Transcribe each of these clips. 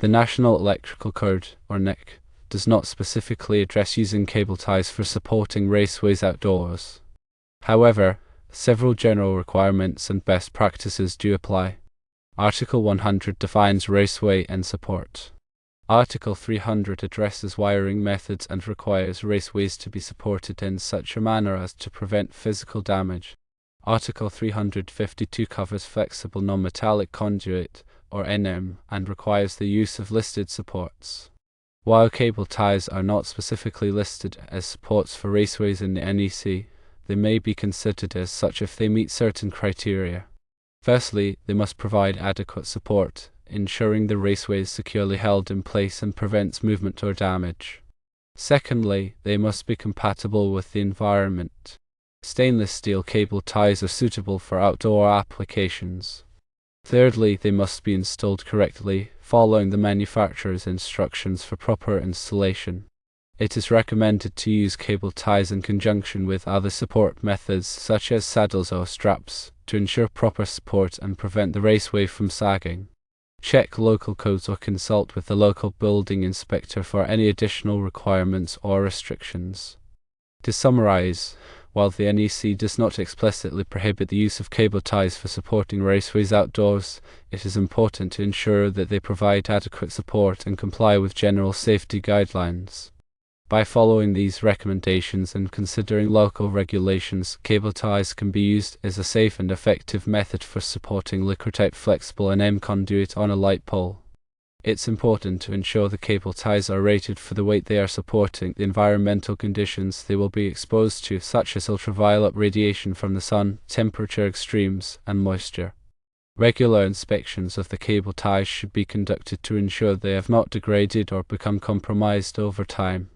The National Electrical Code, or NEC, does not specifically address using cable ties for supporting raceways outdoors. However, several general requirements and best practices do apply. Article 100 defines raceway and support. Article 300 addresses wiring methods and requires raceways to be supported in such a manner as to prevent physical damage. Article 352 covers flexible non-metallic conduit, or NM, and requires the use of listed supports. While cable ties are not specifically listed as supports for raceways in the NEC, they may be considered as such if they meet certain criteria. Firstly, they must provide adequate support, ensuring the raceway is securely held in place and prevents movement or damage. Secondly, they must be compatible with the environment. Stainless steel cable ties are suitable for outdoor applications. Thirdly, they must be installed correctly, following the manufacturer's instructions for proper installation. It is recommended to use cable ties in conjunction with other support methods such as saddles or straps, to ensure proper support and prevent the raceway from sagging. Check local codes or consult with the local building inspector for any additional requirements or restrictions. To summarize, while the NEC does not explicitly prohibit the use of cable ties for supporting raceways outdoors, it is important to ensure that they provide adequate support and comply with general safety guidelines. By following these recommendations and considering local regulations, cable ties can be used as a safe and effective method for supporting liquor-type flexible NM conduit on a light pole. It's important to ensure the cable ties are rated for the weight they are supporting, the environmental conditions they will be exposed to, such as ultraviolet radiation from the sun, temperature extremes, and moisture. Regular inspections of the cable ties should be conducted to ensure they have not degraded or become compromised over time.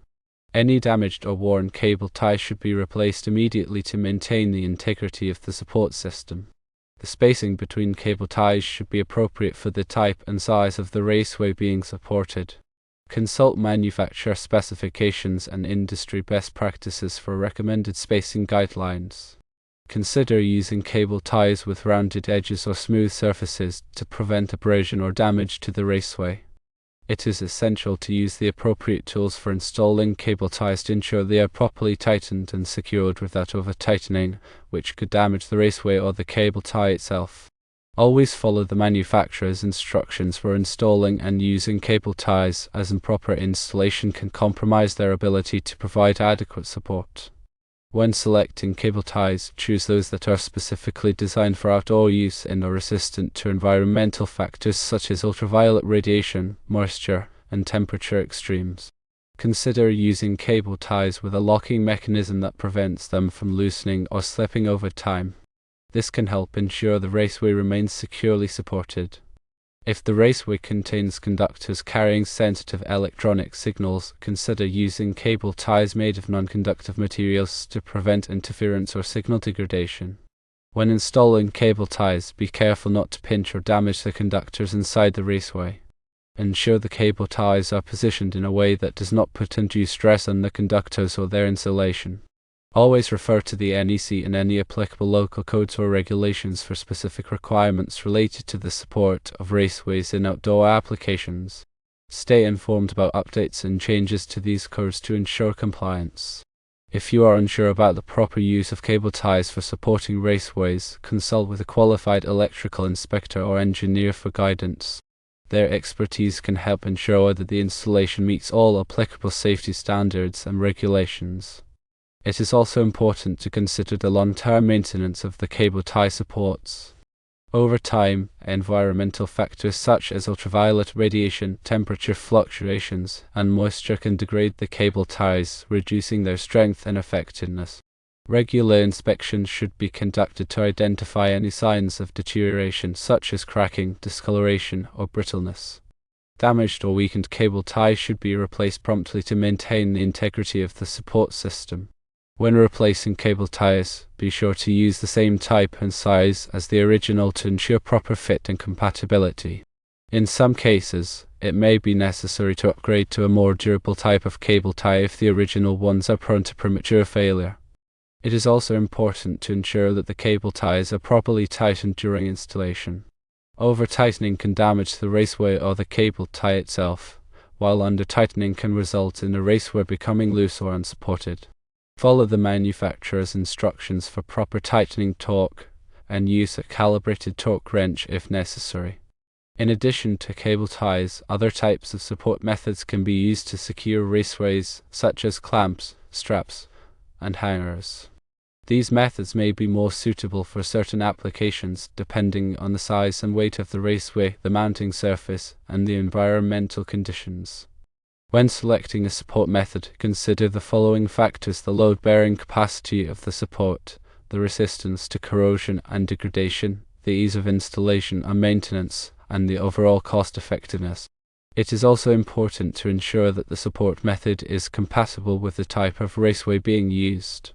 Any damaged or worn cable ties should be replaced immediately to maintain the integrity of the support system. The spacing between cable ties should be appropriate for the type and size of the raceway being supported. Consult manufacturer specifications and industry best practices for recommended spacing guidelines. Consider using cable ties with rounded edges or smooth surfaces to prevent abrasion or damage to the raceway. It is essential to use the appropriate tools for installing cable ties to ensure they are properly tightened and secured without over-tightening, which could damage the raceway or the cable tie itself. Always follow the manufacturer's instructions for installing and using cable ties, as improper installation can compromise their ability to provide adequate support. When selecting cable ties, choose those that are specifically designed for outdoor use and are resistant to environmental factors such as ultraviolet radiation, moisture, and temperature extremes. Consider using cable ties with a locking mechanism that prevents them from loosening or slipping over time. This can help ensure the raceway remains securely supported. If the raceway contains conductors carrying sensitive electronic signals, consider using cable ties made of non-conductive materials to prevent interference or signal degradation. When installing cable ties, be careful not to pinch or damage the conductors inside the raceway. Ensure the cable ties are positioned in a way that does not put undue stress on the conductors or their insulation. Always refer to the NEC and any applicable local codes or regulations for specific requirements related to the support of raceways in outdoor applications. Stay informed about updates and changes to these codes to ensure compliance. If you are unsure about the proper use of cable ties for supporting raceways, consult with a qualified electrical inspector or engineer for guidance. Their expertise can help ensure that the installation meets all applicable safety standards and regulations. It is also important to consider the long-term maintenance of the cable tie supports. Over time, environmental factors such as ultraviolet radiation, temperature fluctuations, and moisture can degrade the cable ties, reducing their strength and effectiveness. Regular inspections should be conducted to identify any signs of deterioration such as cracking, discoloration, or brittleness. Damaged or weakened cable ties should be replaced promptly to maintain the integrity of the support system. When replacing cable ties, be sure to use the same type and size as the original to ensure proper fit and compatibility. In some cases, it may be necessary to upgrade to a more durable type of cable tie if the original ones are prone to premature failure. It is also important to ensure that the cable ties are properly tightened during installation. Over-tightening can damage the raceway or the cable tie itself, while under-tightening can result in the raceway becoming loose or unsupported. Follow the manufacturer's instructions for proper tightening torque, and use a calibrated torque wrench if necessary. In addition to cable ties, other types of support methods can be used to secure raceways, such as clamps, straps, and hangers. These methods may be more suitable for certain applications, depending on the size and weight of the raceway, the mounting surface, and the environmental conditions. When selecting a support method, consider the following factors: the load-bearing capacity of the support, the resistance to corrosion and degradation, the ease of installation and maintenance, and the overall cost-effectiveness. It is also important to ensure that the support method is compatible with the type of raceway being used.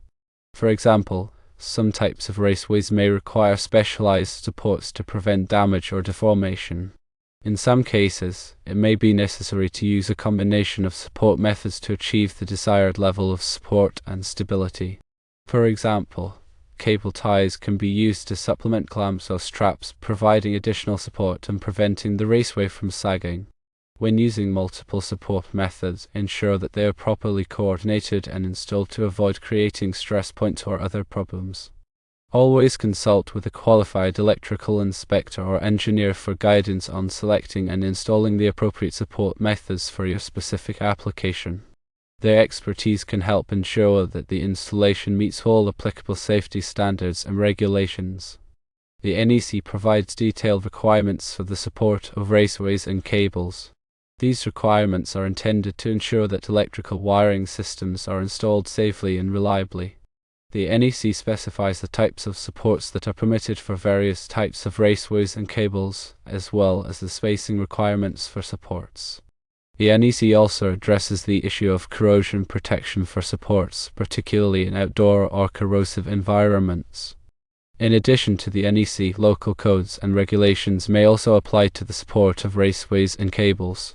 For example, some types of raceways may require specialized supports to prevent damage or deformation. In some cases, it may be necessary to use a combination of support methods to achieve the desired level of support and stability. For example, cable ties can be used to supplement clamps or straps, providing additional support and preventing the raceway from sagging. When using multiple support methods, ensure that they are properly coordinated and installed to avoid creating stress points or other problems. Always consult with a qualified electrical inspector or engineer for guidance on selecting and installing the appropriate support methods for your specific application. Their expertise can help ensure that the installation meets all applicable safety standards and regulations. The NEC provides detailed requirements for the support of raceways and cables. These requirements are intended to ensure that electrical wiring systems are installed safely and reliably. The NEC specifies the types of supports that are permitted for various types of raceways and cables, as well as the spacing requirements for supports. The NEC also addresses the issue of corrosion protection for supports, particularly in outdoor or corrosive environments. In addition to the NEC, local codes and regulations may also apply to the support of raceways and cables.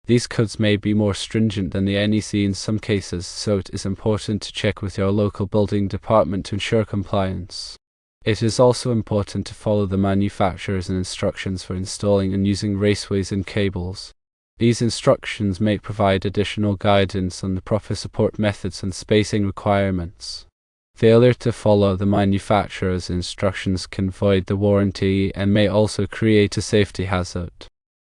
These codes may be more stringent than the NEC in some cases, so it is important to check with your local building department to ensure compliance. It is also important to follow the manufacturer's instructions for installing and using raceways and cables. These instructions may provide additional guidance on the proper support methods and spacing requirements. Failure to follow the manufacturer's instructions can void the warranty and may also create a safety hazard.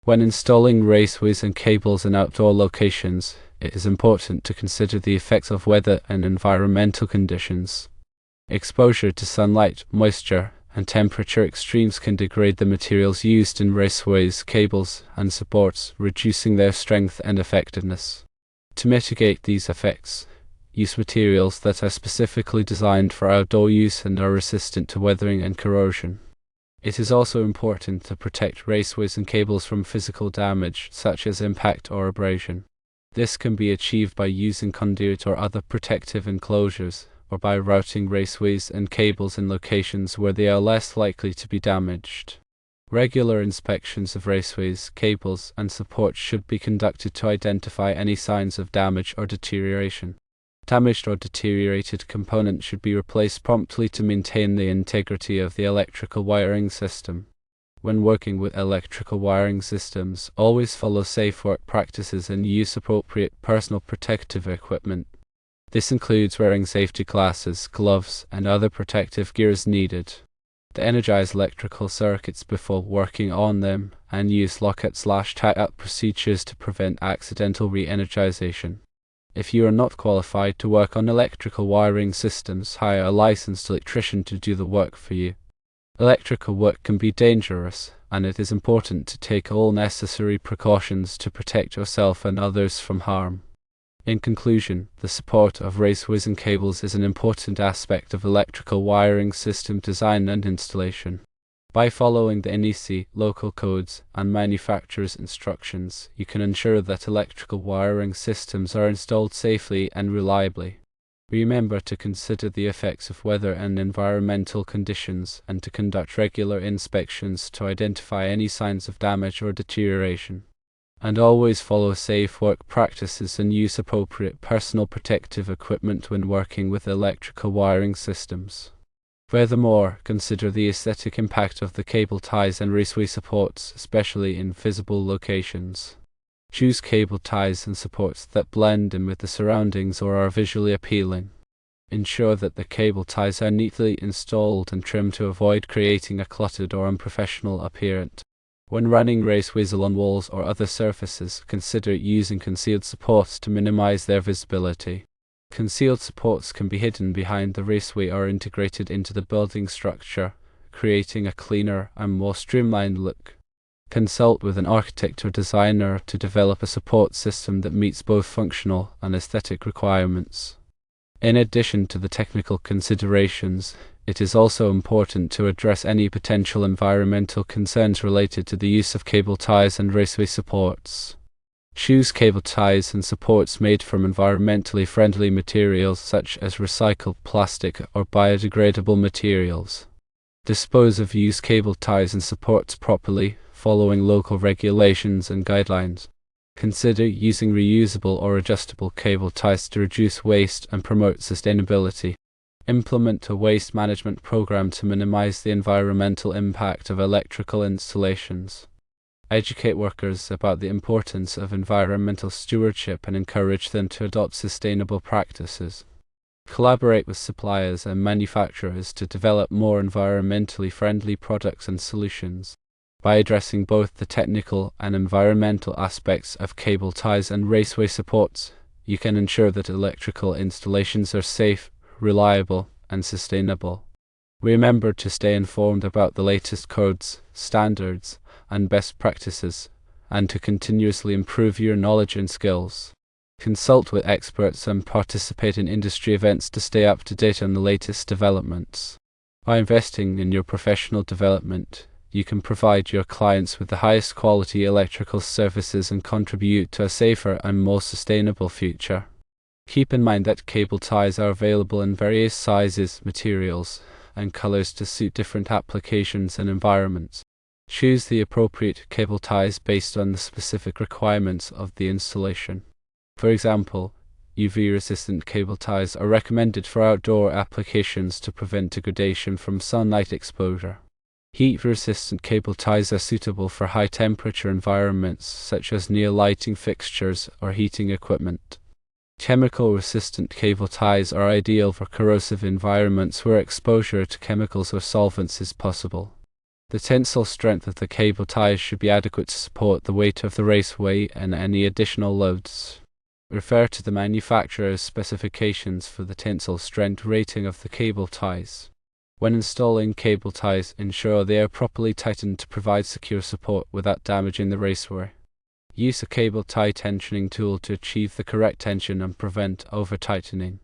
When installing raceways and cables in outdoor locations, it is important to consider the effects of weather and environmental conditions. Exposure to sunlight, moisture, and temperature extremes can degrade the materials used in raceways, cables, and supports, reducing their strength and effectiveness. To mitigate these effects, use materials that are specifically designed for outdoor use and are resistant to weathering and corrosion. It is also important to protect raceways and cables from physical damage, such as impact or abrasion. This can be achieved by using conduit or other protective enclosures, or by routing raceways and cables in locations where they are less likely to be damaged. Regular inspections of raceways, cables, and supports should be conducted to identify any signs of damage or deterioration. Damaged or deteriorated components should be replaced promptly to maintain the integrity of the electrical wiring system. When working with electrical wiring systems, always follow safe work practices and use appropriate personal protective equipment. This includes wearing safety glasses, gloves, and other protective gear as needed. To energize electrical circuits before working on them, and use lockout/tie-up procedures to prevent accidental re-energization. If you are not qualified to work on electrical wiring systems, hire a licensed electrician to do the work for you. Electrical work can be dangerous, and it is important to take all necessary precautions to protect yourself and others from harm. In conclusion, the support of raceways and cables is an important aspect of electrical wiring system design and installation. By following the NEC, local codes, and manufacturer's instructions, you can ensure that electrical wiring systems are installed safely and reliably. Remember to consider the effects of weather and environmental conditions, and to conduct regular inspections to identify any signs of damage or deterioration. And always follow safe work practices and use appropriate personal protective equipment when working with electrical wiring systems. Furthermore, consider the aesthetic impact of the cable ties and raceway supports, especially in visible locations. Choose cable ties and supports that blend in with the surroundings or are visually appealing. Ensure that the cable ties are neatly installed and trimmed to avoid creating a cluttered or unprofessional appearance. When running raceways along walls or other surfaces, consider using concealed supports to minimize their visibility. Concealed supports can be hidden behind the raceway or integrated into the building structure, creating a cleaner and more streamlined look. Consult with an architect or designer to develop a support system that meets both functional and aesthetic requirements. In addition to the technical considerations, it is also important to address any potential environmental concerns related to the use of cable ties and raceway supports. Choose cable ties and supports made from environmentally friendly materials such as recycled plastic or biodegradable materials. Dispose of used cable ties and supports properly, following local regulations and guidelines. Consider using reusable or adjustable cable ties to reduce waste and promote sustainability. Implement a waste management program to minimize the environmental impact of electrical installations. Educate workers about the importance of environmental stewardship and encourage them to adopt sustainable practices. Collaborate with suppliers and manufacturers to develop more environmentally friendly products and solutions. By addressing both the technical and environmental aspects of cable ties and raceway supports, you can ensure that electrical installations are safe, reliable, and sustainable. Remember to stay informed about the latest codes, standards, and best practices, and to continuously improve your knowledge and skills. Consult with experts and participate in industry events to stay up to date on the latest developments. By investing in your professional development, you can provide your clients with the highest quality electrical services and contribute to a safer and more sustainable future. Keep in mind that cable ties are available in various sizes, materials, and colors to suit different applications and environments. Choose the appropriate cable ties based on the specific requirements of the installation. For example, UV-resistant cable ties are recommended for outdoor applications to prevent degradation from sunlight exposure. Heat-resistant cable ties are suitable for high-temperature environments such as near lighting fixtures or heating equipment. Chemical-resistant cable ties are ideal for corrosive environments where exposure to chemicals or solvents is possible. The tensile strength of the cable ties should be adequate to support the weight of the raceway and any additional loads. Refer to the manufacturer's specifications for the tensile strength rating of the cable ties. When installing cable ties, ensure they are properly tightened to provide secure support without damaging the raceway. Use a cable tie tensioning tool to achieve the correct tension and prevent over-tightening.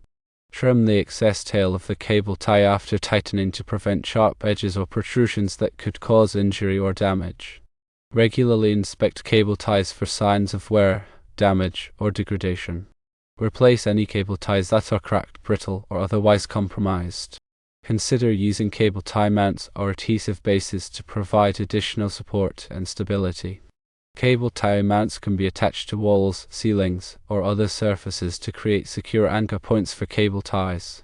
Trim the excess tail of the cable tie after tightening to prevent sharp edges or protrusions that could cause injury or damage. Regularly inspect cable ties for signs of wear, damage, or degradation. Replace any cable ties that are cracked, brittle, or otherwise compromised. Consider using cable tie mounts or adhesive bases to provide additional support and stability. Cable tie mounts can be attached to walls, ceilings, or other surfaces to create secure anchor points for cable ties.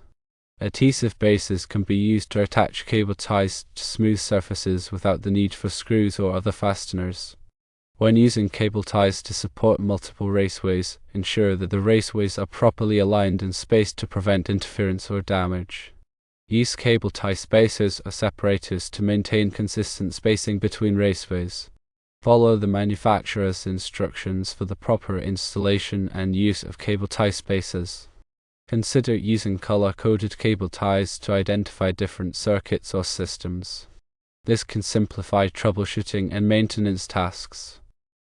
Adhesive bases can be used to attach cable ties to smooth surfaces without the need for screws or other fasteners. When using cable ties to support multiple raceways, ensure that the raceways are properly aligned and spaced to prevent interference or damage. Use cable tie spacers or separators to maintain consistent spacing between raceways. Follow the manufacturer's instructions for the proper installation and use of cable tie spacers. Consider using color-coded cable ties to identify different circuits or systems. This can simplify troubleshooting and maintenance tasks.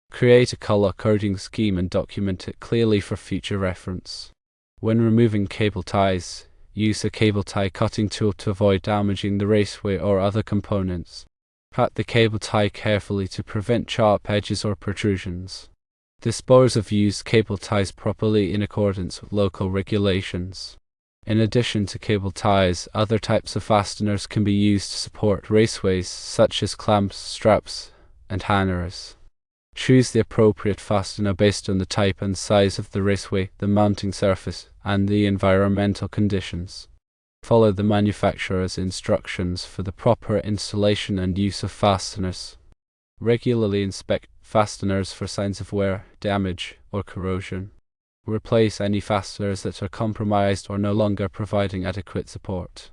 Create a color coding scheme and document it clearly for future reference. When removing cable ties, use a cable tie cutting tool to avoid damaging the raceway or other components. Cut the cable tie carefully to prevent sharp edges or protrusions. Dispose of used cable ties properly in accordance with local regulations. In addition to cable ties, other types of fasteners can be used to support raceways, such as clamps, straps, and hangers. Choose the appropriate fastener based on the type and size of the raceway, the mounting surface, and the environmental conditions. Follow the manufacturer's instructions for the proper installation and use of fasteners. Regularly inspect fasteners for signs of wear, damage, or corrosion. Replace any fasteners that are compromised or no longer providing adequate support.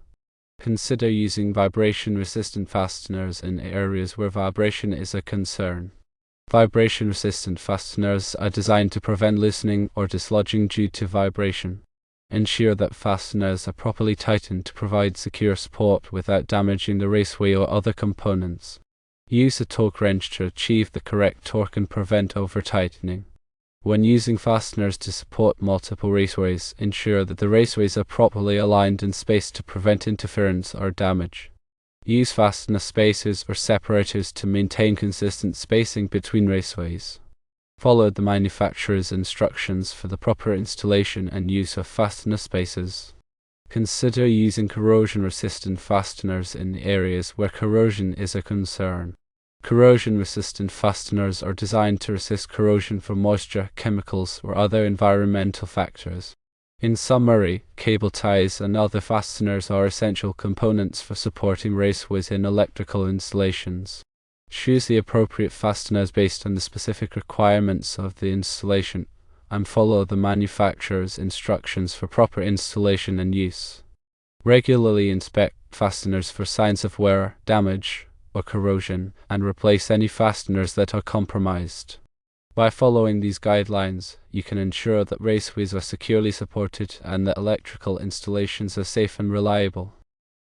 Consider using vibration-resistant fasteners in areas where vibration is a concern. Vibration-resistant fasteners are designed to prevent loosening or dislodging due to vibration. Ensure that fasteners are properly tightened to provide secure support without damaging the raceway or other components. Use a torque wrench to achieve the correct torque and prevent over-tightening. When using fasteners to support multiple raceways, ensure that the raceways are properly aligned and spaced to prevent interference or damage. Use fastener spacers or separators to maintain consistent spacing between raceways. Follow the manufacturer's instructions for the proper installation and use of fastener spacers. Consider using corrosion-resistant fasteners in areas where corrosion is a concern. Corrosion-resistant fasteners are designed to resist corrosion from moisture, chemicals, or other environmental factors. In summary, cable ties and other fasteners are essential components for supporting raceways in electrical installations. Choose the appropriate fasteners based on the specific requirements of the installation, and follow the manufacturer's instructions for proper installation and use. Regularly inspect fasteners for signs of wear, damage, or corrosion, and replace any fasteners that are compromised. By following these guidelines, you can ensure that raceways are securely supported and that electrical installations are safe and reliable.